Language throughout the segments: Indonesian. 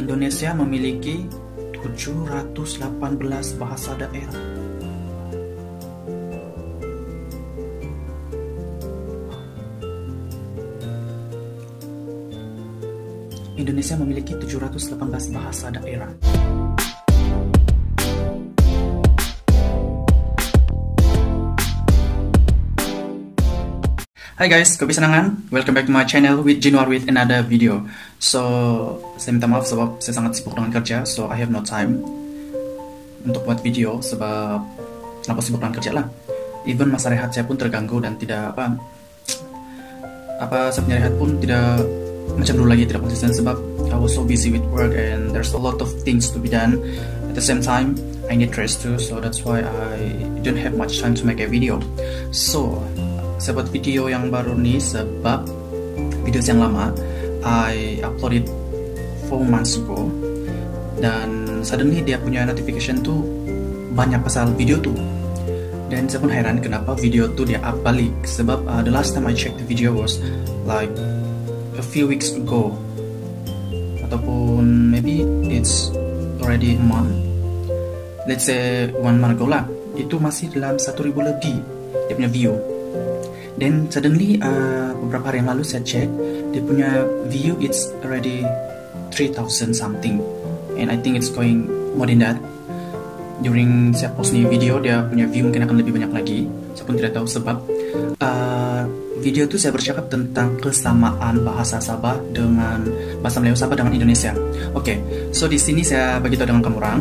Indonesia memiliki 718 bahasa daerah. Indonesia memiliki 718 bahasa daerah. Hi guys, kopi senangan. Welcome back to my channel with Jinwar with another video. So, saya minta maaf sebab saya sangat sibuk dengan kerja, so I have no time untuk buat video sebab kenapa sibuk dengan kerja lah. Even masa rehat saya pun terganggu dan tidak saya punya rehat pun tidak macam dulu lagi, tidak konsisten sebab I was so busy with work and there's a lot of things to be done. At the same time, I need rest too, so that's why I don't have much time to make a video. So, saya buat video yang baru nih sebab video yang lama I uploaded 4 months ago dan suddenly dia punya notification tuh banyak pasal video tuh, dan saya pun heran kenapa video tuh dia up balik sebab the last time I checked the video was like a few weeks ago ataupun maybe it's already a month, let's say 1 month ago lah. Itu masih dalam 1.000 lebih dia punya view. Dan suddenly beberapa hari yang lalu saya cek dia punya view it's already 3,000 something, and I think it's going more than that. During saya post nih video dia punya view mungkin akan lebih banyak lagi. Saya pun tidak tahu sebab video itu saya bercakap tentang kesamaan bahasa Sabah dengan bahasa Melayu Sabah dengan Indonesia. Oke, so di sini saya bagi tahu dengan kamu orang.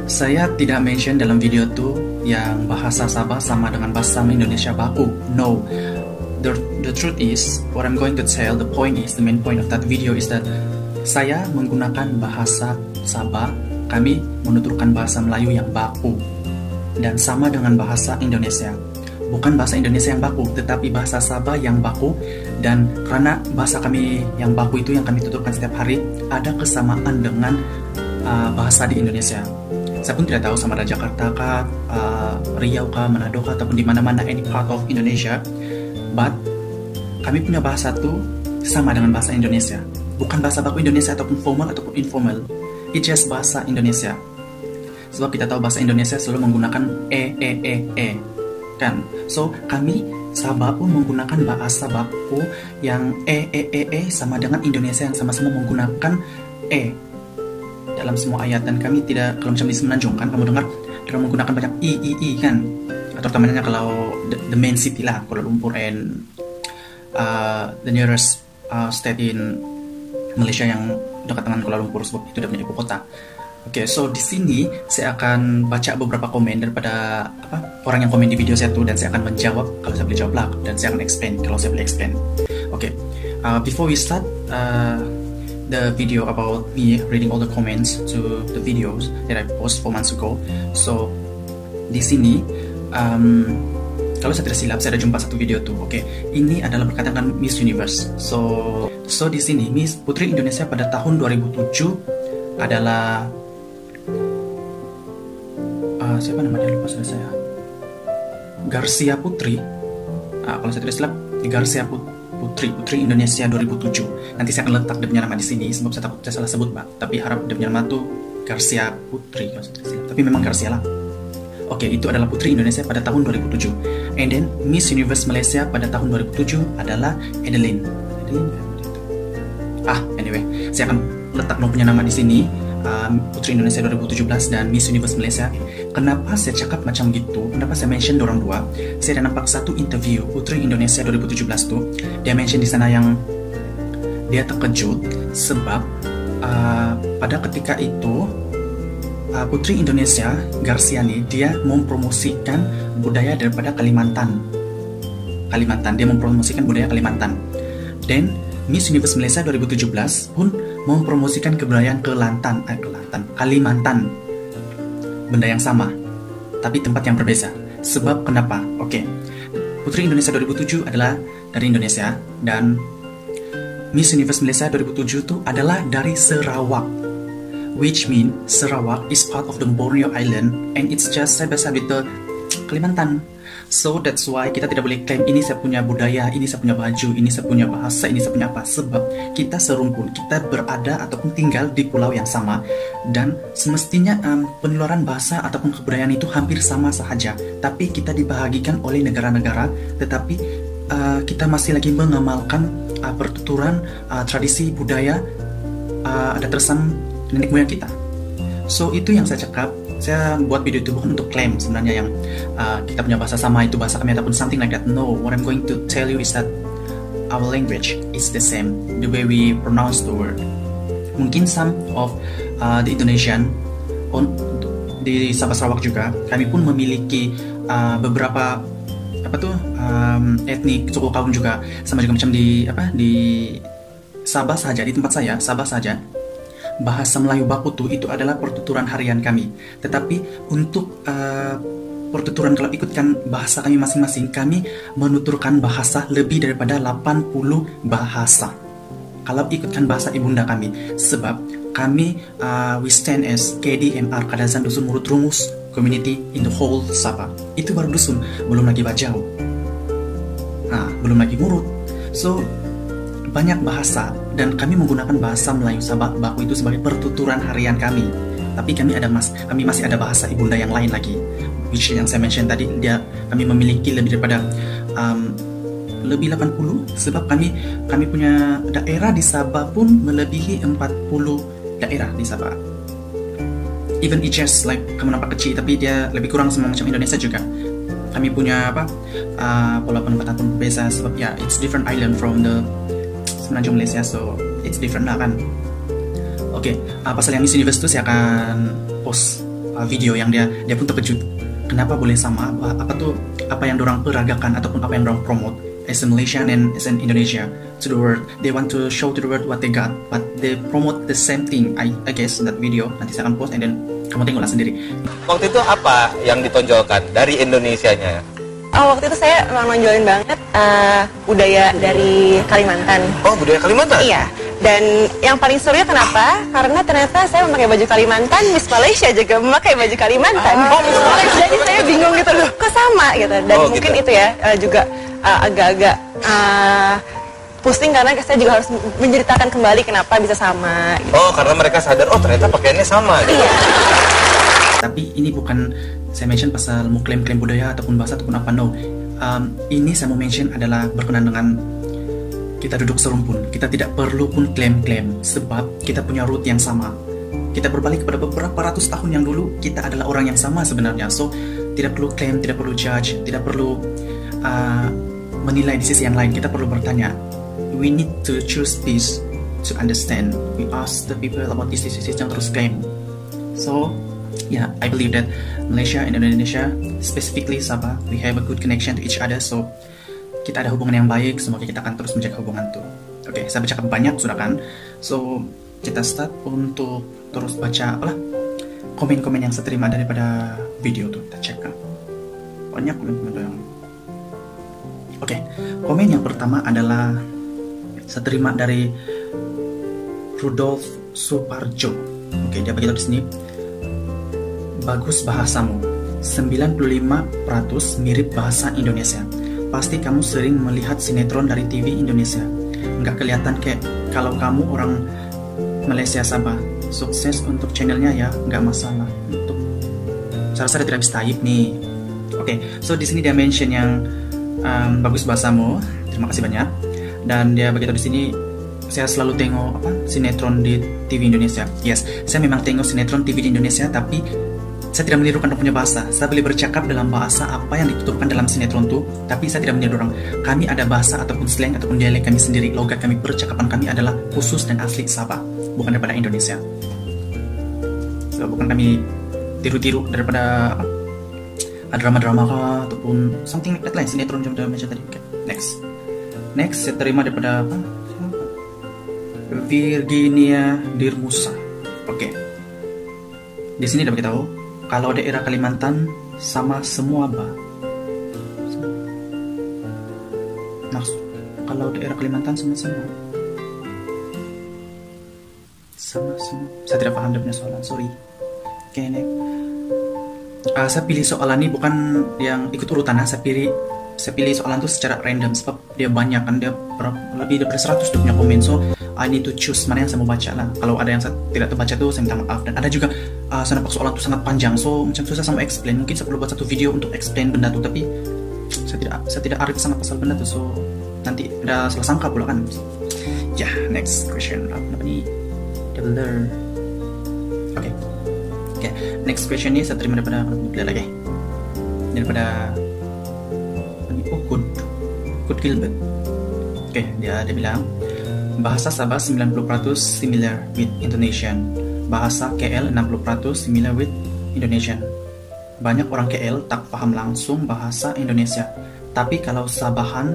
Saya tidak mention dalam video tuh yang bahasa Sabah sama dengan bahasa Indonesia baku. No, the truth is, what I'm going to tell, the point is, the main point of that video is that saya menggunakan bahasa Sabah, kami menuturkan bahasa Melayu yang baku dan sama dengan bahasa Indonesia. Bukan bahasa Indonesia yang baku, tetapi bahasa Sabah yang baku, dan karena bahasa kami yang baku itu yang kami tuturkan setiap hari ada kesamaan dengan bahasa di Indonesia. Saya pun tidak tahu sama ada Jakarta kah, Riau kah, Manado kah, ataupun di mana-mana any part of Indonesia. But kami punya bahasa tuh sama dengan bahasa Indonesia. Bukan bahasa baku Indonesia ataupun formal ataupun informal. It's just bahasa Indonesia. Sebab kita tahu bahasa Indonesia selalu menggunakan e kan. So kami Sabah pun menggunakan bahasa baku yang e sama dengan Indonesia yang sama-sama menggunakan e dalam semua ayat, dan kami tidak, kalau macam di Semenanjung kan kamu dengar dalam menggunakan banyak i kan, atau temannya kalau the main city lah Kuala Lumpur and the nearest state in Malaysia yang dekat dengan Kuala Lumpur sebab itu dia punya ibu kota. Oke, so di sini saya akan baca beberapa komen daripada orang yang komen di video saya tuh, dan saya akan menjawab kalau saya boleh jawab lah, dan saya akan explain kalau saya boleh explain. Oke, before we start the video about me reading all the comments to the videos that I post 4 months ago. So di sini kalau saya tidak silap saya ada jumpa satu video tuh. Oke, ini adalah berkaitan dengan Miss Universe. So di sini Miss Putri Indonesia pada tahun 2007 adalah siapa namanya, lupa sudah saya. Garcia Putri. Kalau saya tidak silap Garcia Putri Indonesia 2007. Nanti saya akan letak dia punya nama di sini sebab saya takut saya salah sebut, Mbak. Tapi harap dia punya nama tuh Garcia Putri kalau saya tidak silap. Tapi memang Garcia lah. Oke, itu adalah Putri Indonesia pada tahun 2007. And then Miss Universe Malaysia pada tahun 2007 adalah Adeline. Anyway, saya akan letak punya nama di sini. Putri Indonesia 2017 dan Miss Universe Malaysia. Kenapa saya cakap macam gitu? Kenapa saya mention dorang dua? Saya ada nampak satu interview Putri Indonesia 2017 tuh. Dia mention di sana yang dia terkejut sebab pada ketika itu Putri Indonesia Garcia nih dia mempromosikan budaya daripada Kalimantan. Dia mempromosikan budaya Kalimantan. Dan Miss Universe Malaysia 2017 pun mempromosikan kebudayaan Kalimantan. Benda yang sama, tapi tempat yang berbeda. Sebab kenapa? Oke, Putri Indonesia 2007 adalah dari Indonesia, dan Miss Universe Malaysia 2007 itu adalah dari Sarawak. Which mean Sarawak is part of the Borneo Island and it's just side by side with the Kalimantan. So that's why kita tidak boleh klaim ini saya punya budaya, ini saya punya baju, ini saya punya bahasa, ini saya punya apa. Sebab kita serumpun, kita berada ataupun tinggal di pulau yang sama. Dan semestinya penularan bahasa ataupun kebudayaan itu hampir sama sahaja. Tapi kita dibahagikan oleh negara-negara, tetapi kita masih lagi mengamalkan pertuturan tradisi budaya ada tersan nenek moyang kita. So itu yang saya cakap. Saya buat video itu bukan untuk klaim sebenarnya yang kita punya bahasa sama, itu bahasa kami ataupun something like that. No, what I'm going to tell you is that our language is the same, the way we pronounce the word. Mungkin some of the Indonesian di Sabah Sarawak juga, kami pun memiliki beberapa etnik suku kaum juga, sama juga macam di Sabah saja, di tempat saya Sabah saja. Bahasa Melayu Bakutu itu adalah pertuturan harian kami. Tetapi untuk pertuturan kalau ikutkan bahasa kami masing-masing, kami menuturkan bahasa lebih daripada 80 bahasa kalau ikutkan bahasa ibunda kami. Sebab kami we stand as KDMR, Kadazan Dusun Murut Rumus Community in the whole Sabah. Itu baru dusun, belum lagi Bajau, belum lagi Murut. So banyak bahasa, dan kami menggunakan bahasa Melayu Sabah Baku itu sebagai pertuturan harian kami. Tapi kami masih ada bahasa ibunda yang lain lagi, which yang saya mention tadi, kami memiliki lebih daripada lebih 80, sebab kami punya daerah di Sabah pun melebihi 40 daerah di Sabah. Even Ijes, like kamu nampak kecil, tapi dia lebih kurang sama macam Indonesia juga. Kami punya pola penempatan pun berbeza, sebab it's different island from the Semenanjung Malaysia, so it's different lah kan. Oke, pasal yang Miss Universe itu saya akan post video yang dia pun terkejut kenapa boleh sama, apa yang dorang peragakan ataupun apa yang dorang promote as a Malaysian and as an Indonesia to the world. They want to show to the world what they got, but they promote the same thing. I guess that video nanti saya akan post, and then kamu tengoklah sendiri. Waktu itu apa yang ditonjolkan dari Indonesianya? Waktu itu saya memang nonjolin banget budaya dari Kalimantan. Oh, budaya Kalimantan? Iya. Dan yang paling serunya kenapa? Karena ternyata saya memakai baju Kalimantan, Miss Malaysia juga memakai baju Kalimantan. Miss Malaysia. Jadi saya bingung gitu loh, kok sama gitu. Dan mungkin gitu ya juga agak-agak pusing, karena saya juga harus menceritakan kembali kenapa bisa sama. Gitu. Oh, karena mereka sadar, ternyata pakaiannya sama. Gitu. Iya. Tapi ini bukan saya mention pasal mau klaim-klaim budaya ataupun bahasa ataupun apa, no. Ini saya mau mention adalah berkenaan dengan kita duduk serumpun. Kita tidak perlu pun klaim-klaim, sebab kita punya root yang sama. Kita berbalik kepada beberapa ratus tahun yang dulu, kita adalah orang yang sama sebenarnya. So tidak perlu klaim, tidak perlu judge, tidak perlu menilai di sisi yang lain. Kita perlu bertanya. We need to choose this to understand. We ask the people about this jangan terus klaim. So I believe that Malaysia and Indonesia, specifically Sabah, we have a good connection to each other. So kita ada hubungan yang baik, semoga kita akan terus menjaga hubungan itu. Oke, saya bercakap banyak sudah kan. So kita start untuk terus baca komen-komen yang saya terima daripada video tuh. Kita cek kan. Banyak komen-komen yang komen yang pertama adalah saya terima dari Rudolf Suparjo. Dia beritahu di sini, bagus bahasamu, 95% mirip bahasa Indonesia. Pasti kamu sering melihat sinetron dari TV Indonesia. Nggak kelihatan kayak kalau kamu orang Malaysia Sabah. Sukses untuk channelnya ya, nggak masalah. Untuk saya tidak bisa type nih. So di sini dia mention yang bagus bahasamu. Terima kasih banyak. Dan dia begitu di sini, saya selalu tengok sinetron di TV Indonesia. Yes, saya memang tengok sinetron TV di Indonesia, tapi saya tidak menirukan orang punya bahasa. Saya boleh bercakap dalam bahasa apa yang dituturkan dalam sinetron itu, tapi saya tidak meniru orang. Kami ada bahasa ataupun slang ataupun dialek kami sendiri. Logat kami, percakapan kami adalah khusus dan asli Sabah, bukan daripada Indonesia. So, bukan kami tiru-tiru daripada drama-drama ataupun something like that lain, sinetron yang sudah mention tadi. Next saya terima daripada Virginia Dirmusa. Di sini dapat kita tahu kalau daerah Kalimantan sama semua kalau daerah Kalimantan sama-sama. Saya tidak paham dia punya soalan, sorry. Next. Saya pilih soalan ini bukan yang ikut urutan, saya pilih soalan itu secara random sebab dia banyak kan, dia lebih dari 100 tuh punya komen, so I need to choose mana yang saya mau baca lah. Kalau ada yang saya tidak terbaca tuh saya minta maaf, dan ada juga saya nampak soalan itu sangat panjang, so macam susah sama explain. Mungkin saya perlu buat satu video untuk explain benda tuh, tapi saya tidak arif sangat pasal benda tuh, so nanti ada salah sangka pula kan. Ya, next question. Apa nih? Doubler. Oke. Next question ini saya terima daripada Good Gilbert. Dia bilang bahasa Sabah 90% similar with Indonesian. Bahasa KL 60% similar with Indonesian. Banyak orang KL tak paham langsung bahasa Indonesia. Tapi kalau Sabahan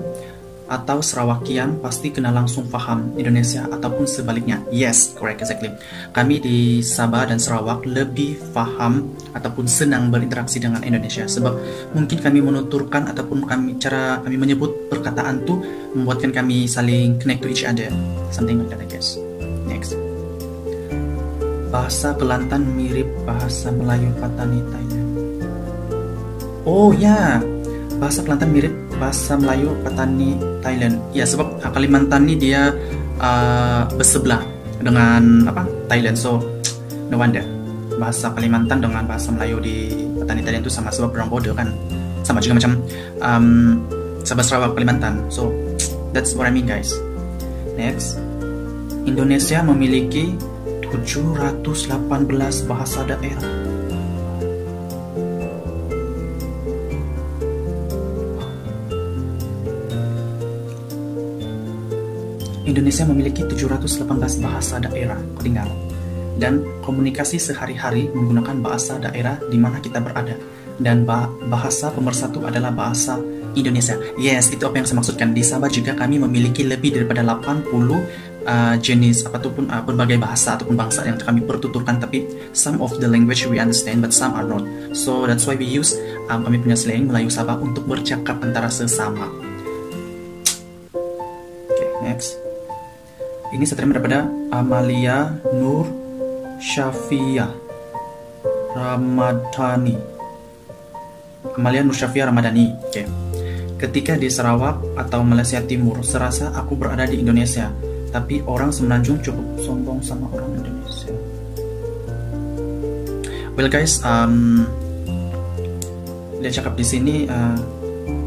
atau Serawakian pasti kena langsung paham Indonesia ataupun sebaliknya. Yes, correct, exactly. Kami di Sabah dan Sarawak lebih paham ataupun senang berinteraksi dengan Indonesia sebab mungkin kami menuturkan ataupun cara kami menyebut perkataan tuh membuatkan kami saling connect to each other. Something like that, I guess. Next. Bahasa Kelantan mirip bahasa Melayu Patani Thailand. Oh ya, bahasa Kelantan mirip bahasa Melayu Patani Thailand. Ya, sebab Kalimantan ini dia bersebelah dengan Thailand, so no wonder bahasa Kalimantan dengan bahasa Melayu di Patani Thailand itu sama, sebab orang border kan, sama juga macam Sabah Sarawak Kalimantan. So that's what I mean, guys. Next, Indonesia memiliki 718 bahasa daerah. Indonesia memiliki 718 bahasa daerah, kau dengar. Dan komunikasi sehari-hari menggunakan bahasa daerah di mana kita berada. Dan bahasa pemersatu adalah bahasa Indonesia. Yes, itu apa yang saya maksudkan. Di Sabah juga kami memiliki lebih daripada 80 jenis ataupun berbagai bahasa ataupun bangsa yang kami pertuturkan, tapi some of the language we understand but some are not. So that's why we use kami punya slang Melayu Sabah untuk bercakap antara sesama. Next. Ini saya terima daripada Amalia Nur Syafia Ramadhani. Amalia Nur Syafia Ramadhani. Ketika di Sarawak atau Malaysia Timur, serasa aku berada di Indonesia, tapi orang Semenanjung cukup sombong sama orang Indonesia. Well guys, dia cakap di sini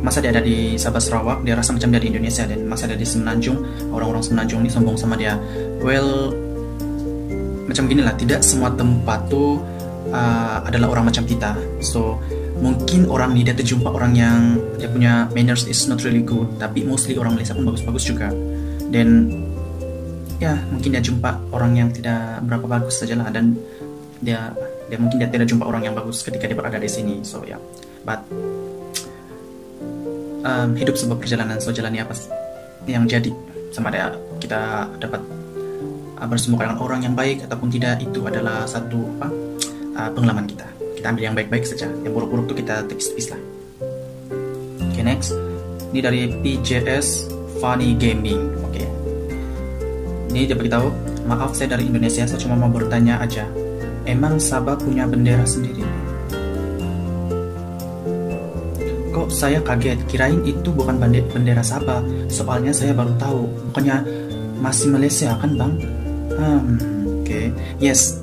masa dia ada di Sabah Sarawak dia rasa macam dia di Indonesia, dan masa ada di Semenanjung orang-orang Semenanjung ini sombong sama dia. Well, macam gini lah, tidak semua tempat tuh adalah orang macam kita. So mungkin orang ni dia terjumpa orang yang dia punya manners is not really good, tapi mostly orang Malaysia pun bagus-bagus juga. Dan ya mungkin dia jumpa orang yang tidak berapa bagus sajalah, dan dia mungkin dia tidak jumpa orang yang bagus ketika dia berada di sini. So ya, but hidup sebuah perjalanan, so jalani apa yang jadi, sama ada kita dapat bersemuka dengan orang yang baik ataupun tidak, itu adalah satu pengalaman kita. Kita ambil yang baik-baik saja, yang buruk-buruk itu kita tepis-tepis lah. Next, ini dari PJS Funny Gaming. Ini dia beritahu, maaf saya dari Indonesia, saya cuma mau bertanya aja, emang Sabah punya bendera sendiri? Kok saya kaget, kirain itu bukan bendera Sabah. Soalnya saya baru tahu, bukannya masih Malaysia kan bang? Yes,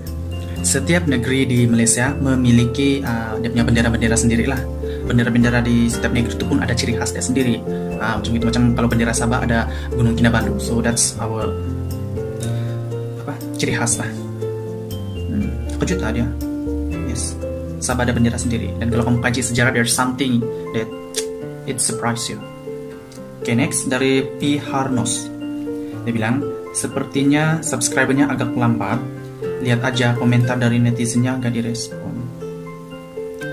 setiap negeri di Malaysia memiliki dia punya bendera-bendera sendiri lah. Bendera-bendera di setiap negeri itu pun ada ciri khasnya sendiri. Macam itu, macam kalau bendera Sabah ada Gunung Kinabalu, so that's our ciri khas lah. Kejut lah dia. Yes, Sabah ada bendera sendiri, dan kalau kamu kaji sejarah, there's something that it surprise you. Next dari P. Harnos. Dia bilang, sepertinya subscribernya agak lambat. Lihat aja komentar dari netizennya gak direspon.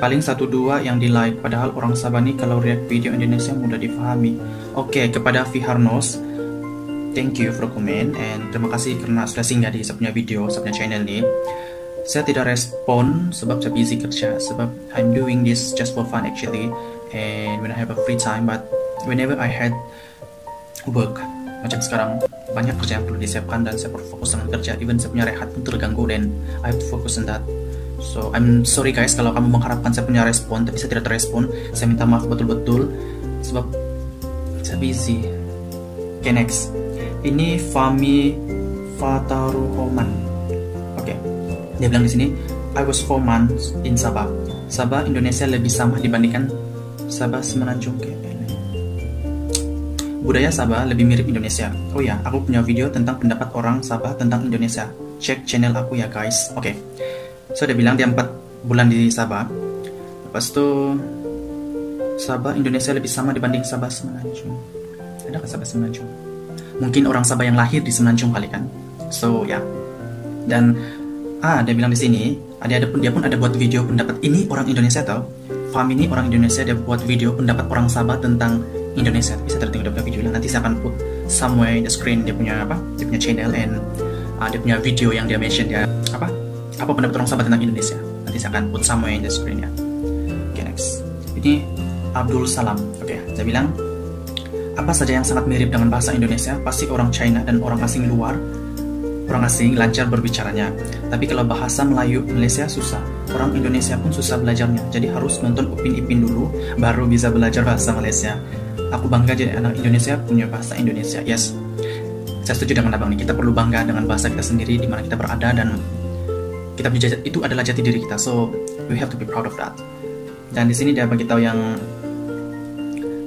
Paling 1-2 yang di like, padahal orang Sabah nih kalau react video Indonesia mudah difahami. Kepada P. Harnos, thank you for comment, and terima kasih karena sudah singgah di saya punya video, saya punya channel nih. Saya tidak respon sebab saya busy kerja, sebab I'm doing this just for fun actually, and when I have a free time. But whenever I had work, macam sekarang banyak kerja yang perlu disiapkan dan saya perlu fokus dengan kerja, even saya punya rehat pun terganggu, dan I have to focus on that. So I'm sorry guys kalau kamu mengharapkan saya punya respon tapi saya tidak terrespon. Saya minta maaf betul-betul sebab saya busy. Oke, next. Ini Fami Fataruhoman. Oke. Dia bilang di sini, I was 4 months in Sabah. Sabah Indonesia lebih sama dibandingkan Sabah Semenanjung. Budaya Sabah lebih mirip Indonesia. Oh ya, aku punya video tentang pendapat orang Sabah tentang Indonesia. Cek channel aku ya guys. Oke. So dia bilang dia 4 bulan di Sabah. Lepas itu Sabah Indonesia lebih sama dibanding Sabah Semenanjung. Ada Sabah Semenanjung? Mungkin orang Sabah yang lahir di Semenanjung kali kan. So ya. Dan dia bilang di sini, dia pun ada buat video pendapat ini orang Indonesia tau. Faham ini orang Indonesia, dia buat video pendapat orang Sabah tentang Indonesia. Bisa tertinggal di video nanti saya akan put somewhere in the screen dia punya channel and dia punya video yang dia mention dia apa pendapat orang Sabah tentang Indonesia. Nanti saya akan put somewhere in the screen ya. Oke, next. Ini Abdul Salam. Oke, saya bilang apa saja yang sangat mirip dengan bahasa Indonesia pasti orang China dan orang asing lancar berbicaranya. Tapi kalau bahasa Melayu Malaysia susah. Orang Indonesia pun susah belajarnya. Jadi harus nonton Upin Ipin dulu baru bisa belajar bahasa Malaysia. Aku bangga jadi anak Indonesia punya bahasa Indonesia. Yes, saya setuju dengan abang nih. Kita perlu bangga dengan bahasa kita sendiri di mana kita berada dan kita itu adalah jati diri kita. So we have to be proud of that. Dan di sini dia bagi tahu yang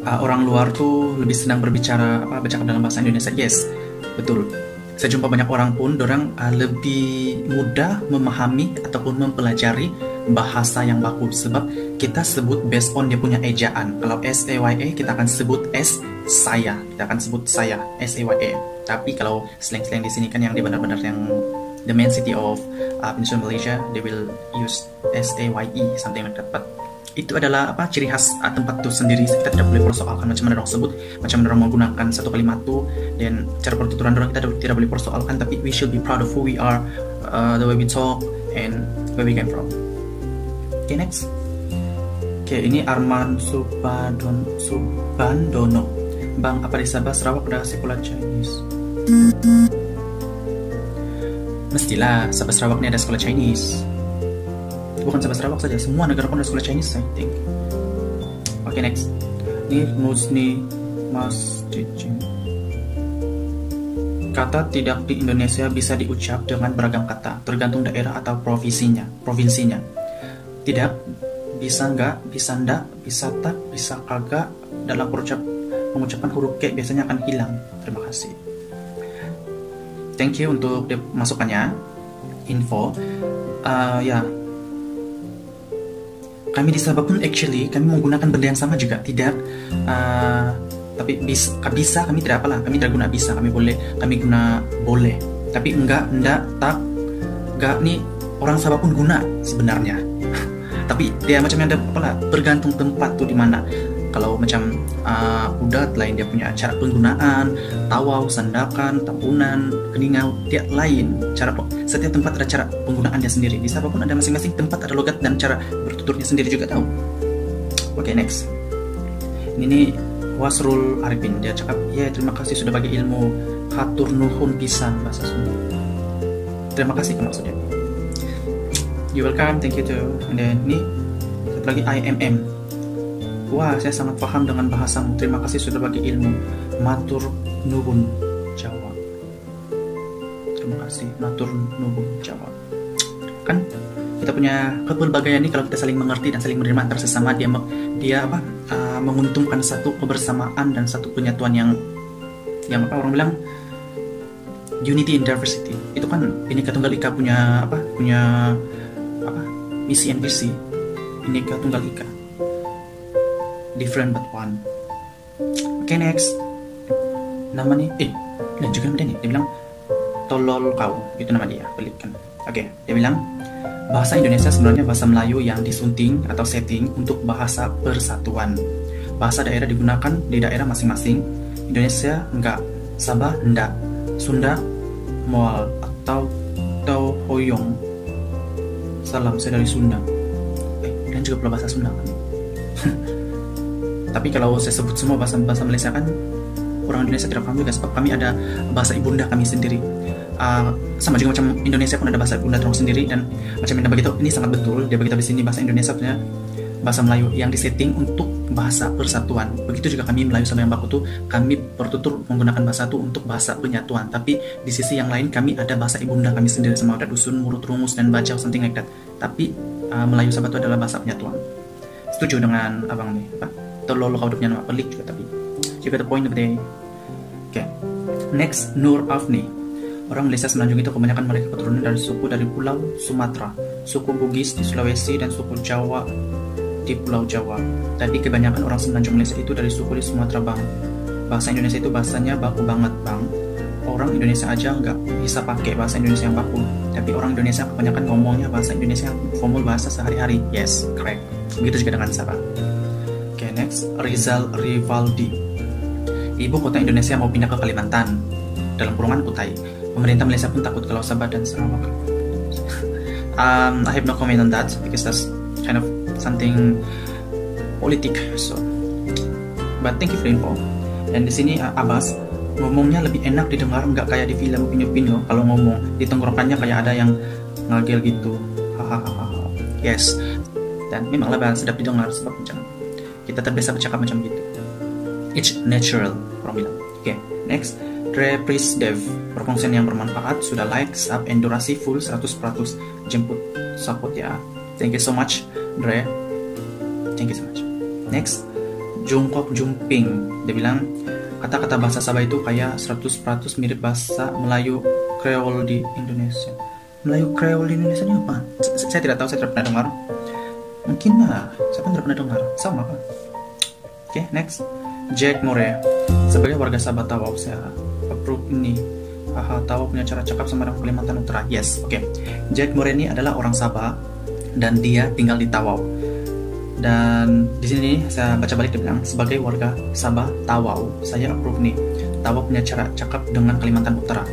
orang luar tuh lebih senang bercakap dalam bahasa Indonesia. Yes, betul. Saya jumpa banyak orang pun, orang lebih mudah memahami ataupun mempelajari bahasa yang baku sebab kita sebut based on dia punya ejaan. Kalau S-A-Y-A kita akan sebut saya, kita akan sebut saya S-A-Y-A. Tapi kalau slang-slang di sini kan yang dia benar-benar yang the main city of Peninsular Malaysia, they will use S-A-Y-E something like that. But itu adalah ciri khas tempat itu sendiri. Kita tidak boleh persoalkan macam mana orang sebut, macam mana orang menggunakan satu kalimat itu, dan cara pertuturan orang kita tidak boleh persoalkan. Tapi we should be proud of who we are, the way we talk and where we came from. Okay, next. Okay, ini Arman Subandono. Bang, apa di Sabah Sarawak ada sekolah Chinese? Mestilah Sabah Sarawak ini ada sekolah Chinese. Bukan Sabah Sarawak saja, semua negara pun ada sekolah Chinese, I think. Okay, next. Ini Musni Mas Cicing. Kata tidak di Indonesia bisa diucap dengan beragam kata, tergantung daerah atau provinsinya. Tidak, bisa enggak, bisa ndak, bisa tak, bisa kagak. Dalam pengucapan huruf K biasanya akan hilang. Terima kasih. Thank you untuk masukannya, info. Ya. Kami di Sabah pun actually kami menggunakan benda yang sama juga, tidak tapi bisa kami tidak apalah, kami tidak guna bisa, kami guna boleh, tapi enggak, tak, enggak nih orang Sabah pun guna sebenarnya. Tapi dia macamnya ada apalah, bergantung tempat tuh di mana. Kalau macam udat lain dia punya cara penggunaan, tawau, sandakan, tampunan, keningau, dia lain cara. Setiap tempat ada cara penggunaannya sendiri. Di Sabah pun ada masing-masing tempat ada logat dan cara bertuturnya sendiri juga tahu. Oke, next. Ini Wasrul Arifin, dia cakap, ya terima kasih sudah bagi ilmu, hatur nuhun pisan bahasa Sunda. Terima kasih kan maksudnya. You welcome, thank you too. And then ini satu lagi IMM. Wah, saya sangat paham dengan bahasamu. Terima kasih sudah bagi ilmu. Matur nuhun Jawa. Terima kasih. Matur nuhun Jawa. Kan kita punya kepelbagaian ini kalau kita saling mengerti dan saling menerima antar sesama, dia menguntungkan satu kebersamaan dan satu penyatuan yang orang bilang unity in diversity. Itu kan Bhinneka Tunggal Ika punya misi and visi. Bhinneka Tunggal Ika. Different but one. Okay, next. Nama nih, dan juga dia bilang tolol kau, itu nama dia, pelit kan. Oke, dia bilang bahasa Indonesia sebenarnya bahasa Melayu yang disunting atau setting untuk bahasa persatuan. Bahasa daerah digunakan di daerah masing-masing. Indonesia enggak, Sabah enggak, Sunda moal atau hoyong. Salam, saya dari Sunda. Dan juga pula bahasa Sunda kan. Tapi kalau saya sebut semua bahasa Malaysia kan orang Indonesia tidak paham juga sebab kami ada bahasa ibunda kami sendiri. sama juga macam Indonesia pun ada bahasa ibunda terong sendiri, dan macam yang dia begitu ini sangat betul dia begitu di sini bahasa Indonesia punya bahasa Melayu yang disetting untuk bahasa persatuan. Begitu juga kami Melayu sama yang baku tuh kami bertutur menggunakan bahasa itu untuk bahasa penyatuan, tapi di sisi yang lain kami ada bahasa ibunda kami sendiri sama ada dusun, murut, rumus, dan bajau, something like that. Tapi Melayu Sabah itu adalah bahasa penyatuan. Setuju dengan abang nih apa? Tolol kau punya nama pelik juga, tapi juga the point of the day. Oke. Next, Nur Afni. Orang Malaysia Semenanjung itu kebanyakan mereka keturunan dari suku dari Pulau Sumatera, suku Bugis di Sulawesi, dan suku Jawa di Pulau Jawa. Tapi kebanyakan orang Semenanjung Malaysia itu dari suku di Sumatera, bang. Bahasa Indonesia itu bahasanya baku banget, bang. Orang Indonesia aja nggak bisa pakai bahasa Indonesia yang baku, tapi orang Indonesia kebanyakan ngomongnya bahasa Indonesia yang formal, bahasa sehari-hari. Yes, correct. Begitu juga dengan Sabah. Oke, next, Rizal Rivaldi. Ibu kota Indonesia mau pindah ke Kalimantan, dalam kurungan Kutai. Pemerintah Malaysia pun takut kalau Sabah dan Sarawak. I have no comment on that because that's kind of something politik. So, but thank you for info. Dan di sini Abbas ngomongnya lebih enak didengar, nggak kayak di film Pinyo-Pinyo. Kalau ngomong di tenggorokannya kayak ada yang ngagel gitu. Hahaha. Yes. Dan memanglah bahasa sedap didengar sebab macam kita terbiasa bercakap macam gitu. It's natural, orang bilang. Oke, next. Dre Pris Dev, perkongsian yang bermanfaat, sudah like, sub, and durasi full 100%. Jemput support ya. Thank you so much, Dre. Thank you so much. Next, Jungkok Jumping. Dia bilang, kata-kata bahasa Sabah itu kayak 100% mirip bahasa Melayu Kreol di Indonesia. Melayu Kreol di Indonesia ini apa? Saya tidak tahu, saya tidak pernah dengar. Mungkin lah, saya pun tidak pernah dengar. Sama kan? Oke, next. Jack More. Sebagai warga Sabah Tawau, saya approve ini. Tawau punya cara cakap sama orang Kalimantan Utara. Yes, oke. Jack More ini adalah orang Sabah dan dia tinggal di Tawau. Dan di sini saya baca balik dia bilang, sebagai warga Sabah Tawau, saya approve nih. Tawau punya cara cakap dengan Kalimantan Utara.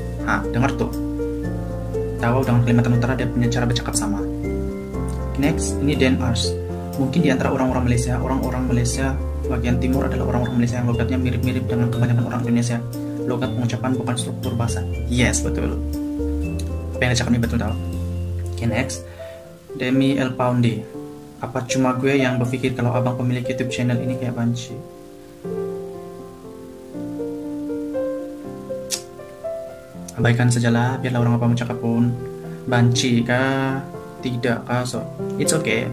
Dengar tuh. Tawau dengan Kalimantan Utara dia punya cara bercakap sama. Next, ini Dan Ars. Mungkin di antara orang-orang Malaysia bagian timur adalah orang-orang Malaysia yang logatnya mirip-mirip dengan kebanyakan orang Indonesia. Logat pengucapan bukan struktur bahasa. Yes, betul. Apa yang dicakap ini betul tau. Okay, next. Demi El Poundi. Apa cuma gue yang berpikir kalau abang pemilik YouTube channel ini kayak banci? Abaikan sajalah, biarlah orang apa mencakap pun. Banci kah? Tidak kah? So, it's okay.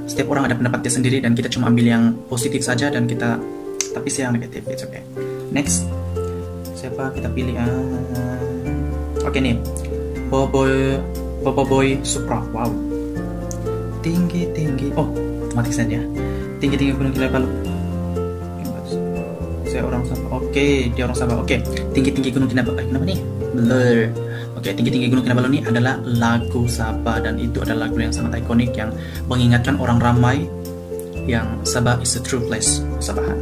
Setiap orang ada pendapatnya sendiri dan kita cuma ambil yang positif saja dan kita tapi yang negatif. It's okay. Next, siapa kita pilih? Oke nih, Boboiboy Supra. Wow, tinggi. Oh, otomatis saja. Tinggi Gunung Kinabalu. Saya orang Sabah. Oke, dia orang Sabah. Oke, tinggi Gunung Kinabalu. Kenapa nih? Blur. Oke, tinggi Gunung Kinabalu ini adalah lagu Sabah dan itu adalah lagu yang sangat ikonik yang mengingatkan orang ramai yang Sabah is a true place, Sabahan.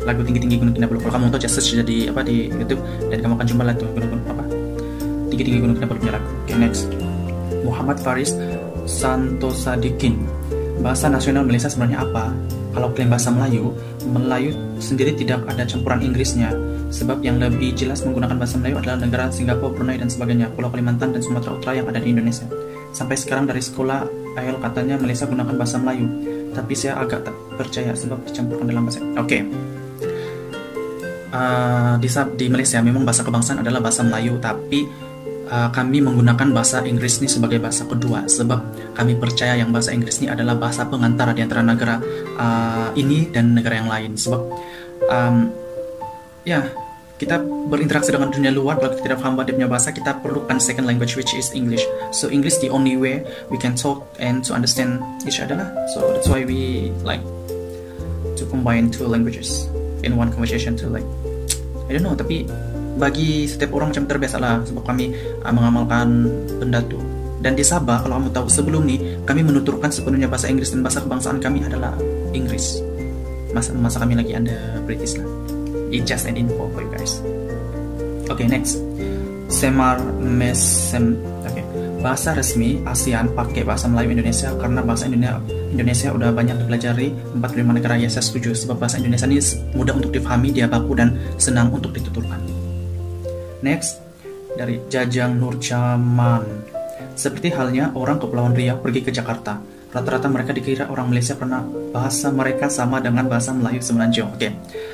Lagu tinggi Gunung Kinabalu. Kalau kamu mau tahu, just search di YouTube dan kamu akan jumpa lagu gunung apa? Tinggi Gunung Kinabalu punya lagu. Oke, next. Muhammad Faris Santosadikin. Bahasa nasional Malaysia sebenarnya apa? Kalau klaim bahasa Melayu sendiri tidak ada campuran Inggrisnya. Sebab yang lebih jelas menggunakan bahasa Melayu adalah negara Singapura, Brunei, dan sebagainya, Pulau Kalimantan dan Sumatera Utara yang ada di Indonesia. Sampai sekarang dari sekolah IEL katanya Malaysia gunakan bahasa Melayu, tapi saya agak tak percaya sebab dicampurkan dalam bahasa. Oke. Di Malaysia memang bahasa kebangsaan adalah bahasa Melayu, tapi kami menggunakan bahasa Inggris ini sebagai bahasa kedua sebab kami percaya yang bahasa Inggris ini adalah bahasa pengantara di antara negara ini dan negara yang lain. Sebab kita berinteraksi dengan dunia luar, kalau kita tidak paham dia punya bahasa, kita perlukan second language which is English. So English the only way we can talk and to understand each other lah. So that's why we like to combine two languages in one conversation to like, I don't know, tapi bagi setiap orang macam terbiasa lah sebab kami mengamalkan benda tu. Dan di Sabah, kalau kamu tahu, sebelum ni kami menuturkan sepenuhnya bahasa Inggris dan bahasa kebangsaan kami adalah Inggris. Masa kami lagi ada British lah. It's just an info for you guys. Okay, next. Semar Mesem. Okay. Bahasa resmi ASEAN pakai bahasa Melayu Indonesia karena bahasa Indonesia udah banyak dipelajari 45 negara. Ya, saya setuju sebab bahasa Indonesia ini mudah untuk difahami, dia baku dan senang untuk dituturkan. Next, dari Jajang Nurjaman. Seperti halnya orang Kepulauan Riau pergi ke Jakarta. Rata-rata mereka dikira orang Malaysia karena bahasa mereka sama dengan bahasa Melayu Semenanjung. Oke,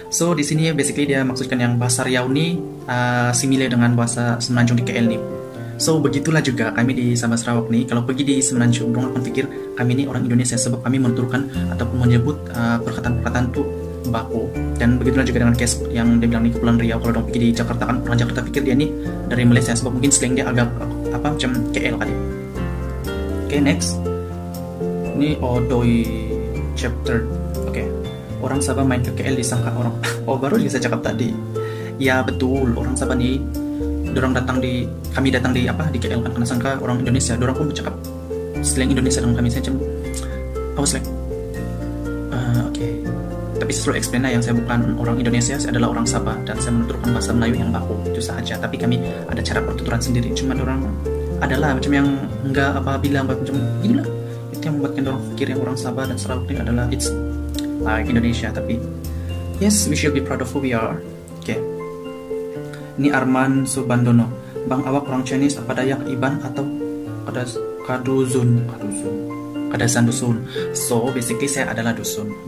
so di sini basically dia maksudkan yang bahasa Riau ni similar dengan bahasa Semenanjung di KL nih. So begitulah juga kami di Sabah Sarawak nih. Kalau pergi di Semenanjung, orang akan pikir kami ini orang Indonesia sebab kami menuturkan ataupun menyebut perkataan-perkataan itu baku. Dan begitulah juga dengan case yang dia bilang nih Kepulauan Riau. Kalau dong pergi di Jakarta kan orang Jakarta pikir dia nih dari Malaysia sebab mungkin slang dia agak macam KL kali. Oke, next. Ini Odoi chapter. Oke. Orang Sabah main ke KL disangka orang. Oh, baru bisa cakap tadi. Ya betul, orang Sabah nih kami datang di KL kan, karena sangka orang Indonesia. Dorang pun bercakap slang Indonesia dengan kami. Saya macam apa slang? Oke. Tapi sesuai explain yang saya bukan orang Indonesia, saya adalah orang Sabah dan saya menuturkan bahasa Melayu yang baku itu saja. Tapi kami ada cara pertuturan sendiri. Cuma orang adalah macam yang enggak bilang macam inilah. Itu yang membuatkan orang pikir yang orang Sabah dan Sarawak ini adalah it's like Indonesia. Tapi yes, we should be proud of who we are. Oke. Ini Arman Subandono. Bang awak orang Chinese apa Dayak, Iban atau Kaduzun? Kadasan dusun. So basically saya adalah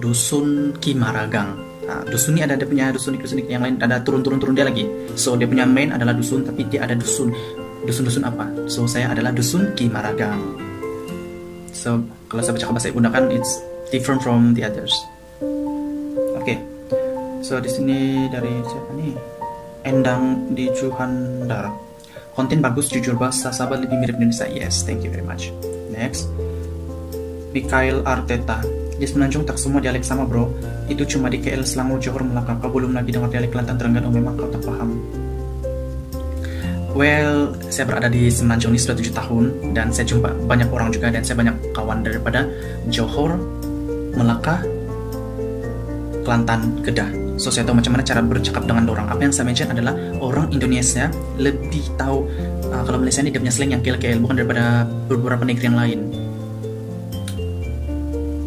dusun Kimaragang. Nah, dusun ini ada dia punya dusun yang lain, ada turun dia lagi. So dia punya main adalah dusun, tapi dia ada dusun apa? So saya adalah dusun Kimaragang. So kalau saya baca bahasa ibu gunakan it's different from the others. Oke. So di sini dari siapa nih? Endang di Juhandar. Konten bagus, jujur bahasa Sabah lebih mirip Indonesia. Yes, thank you very much. Next. Mikael Arteta. Di Semenanjung tak semua dialek sama bro. Itu cuma di KL, Selangor, Johor, Melaka. Kau belum lagi dengar dialek Kelantan, Terengganu. Memang kau tak paham. Well, saya berada di Semenanjung ini sudah 7 tahun. Dan saya jumpa banyak orang juga. Dan saya banyak kawan daripada Johor, Melaka, Kelantan, Kedah. So saya tahu macam mana cara bercakap dengan orang. Apa yang saya mention adalah orang Indonesia lebih tahu kalau Malaysia ini dia punya slang yang KL bukan daripada beberapa negeri yang lain.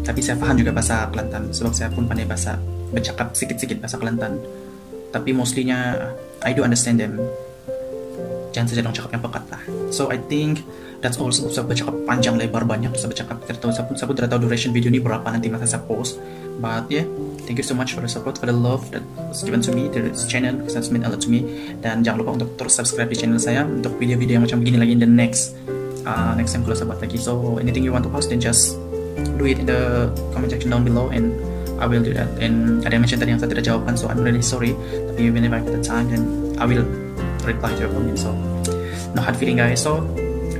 Tapi saya paham juga bahasa Kelantan sebab saya pun pandai bercakap sedikit-sedikit bahasa Kelantan. Tapi mostly-nya I do understand them. Jangan saja dong cakap yang pekat lah. So I think that's all. Sebab saya bercakap panjang lebar banyak. Saya bercakap saya pun tidak tahu duration video ini berapa nanti masa saya post. But yeah, thank you so much for the support, for the love that was given to me, to this channel, because that's meant a lot to me. Dan jangan lupa untuk terus subscribe di channel saya untuk video-video yang macam begini lagi in the next time kalau saya buat lagi. So anything you want to post then just do it in the comment section down below and I will do that. And ada yang mention tadi yang saya tidak jawabkan, so I'm really sorry. Tapi whenever I get the time then I will reply to your comment. So no hard feeling guys. So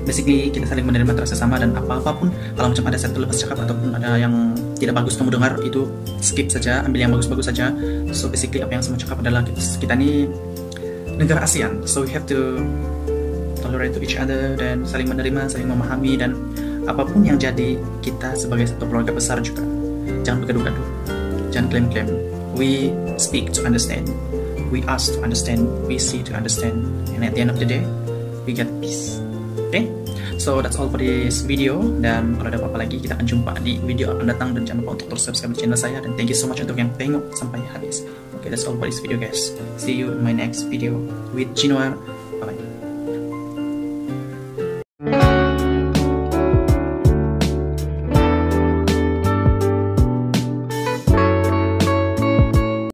basically kita saling menerima terasa sama, dan apapun kalau macam ada satu lepas cakap ataupun ada yang tidak bagus kamu dengar, itu skip saja, ambil yang bagus-bagus saja. So basically apa yang saya mau cakap adalah kita ni negara ASEAN, so we have to tolerate to each other dan saling menerima, saling memahami, dan apapun yang jadi kita sebagai satu keluarga besar juga jangan bergaduh-gaduh, jangan klaim-klaim. We speak to understand, we ask to understand, we see to understand, and at the end of the day we get peace. Okay, so that's all for this video, dan kalau ada apa-apa lagi kita akan jumpa di video akan datang, dan jangan lupa untuk terus subscribe channel saya, dan thank you so much untuk yang tengok sampai habis. Okay, that's all for this video guys. See you in my next video with Jinwar.